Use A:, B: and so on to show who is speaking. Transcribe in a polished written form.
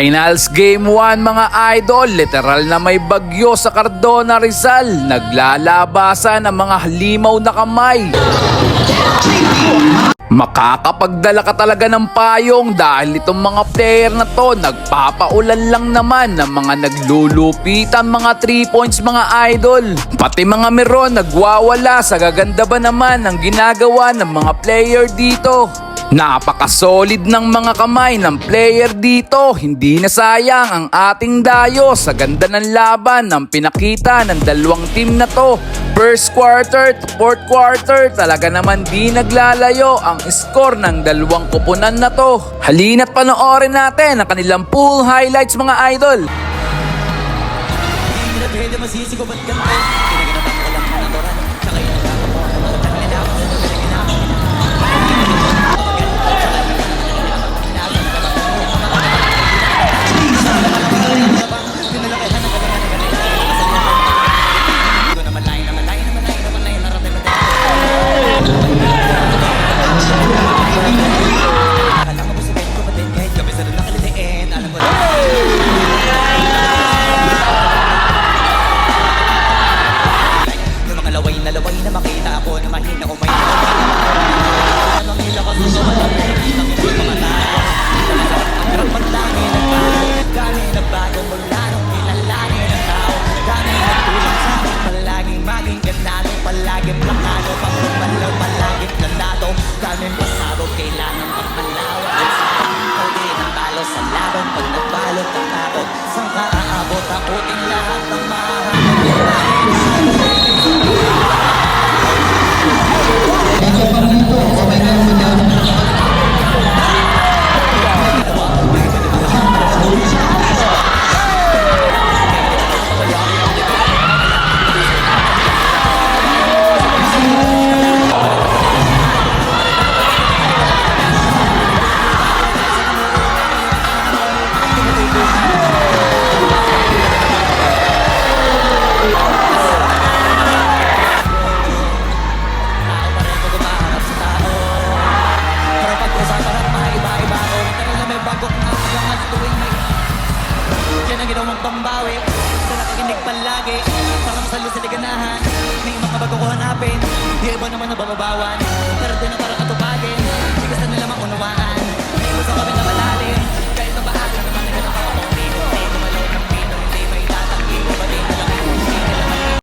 A: Finals Game 1 mga idol, literal na may bagyo sa Cardona, Rizal. Naglalabasan ang mga halimaw na kamay. Makakapagdala ka talaga ng payong dahil itong mga player na to nagpapaulan lang naman ng mga naglulupitan mga 3 points mga idol. Pati mga meron nagwawala sa gaganda ba naman ang ginagawa ng mga player dito. Napaka-solid ng mga kamay ng player dito. Hindi na sayang ang ating dayo sa ganda ng laban ng pinakita ng dalawang team na to. First quarter to fourth quarter, talaga naman di naglalayo ang score ng dalawang kupunan na to. Halina't panoorin natin ang kanilang pool highlights mga idol.
B: Nalaway na makita ako na mahina ko may nagbago mula nung nilalangin ng tao. Kami nagtulong sa akin palaging maging ganado, palaging plakado, pang lumalaw, palaging planado. Kami pasabog, kailangan pagmalawa. Hindi ng talo sa laban, pag nagbalot ang tao. Saan ka aabot, akuting lahat ng mahahanap. Pambawi, sa nakikinig palagi, parang sa lusa di ganahan. May mga bago ko hanapin, di iba naman nababawan. Pero di na para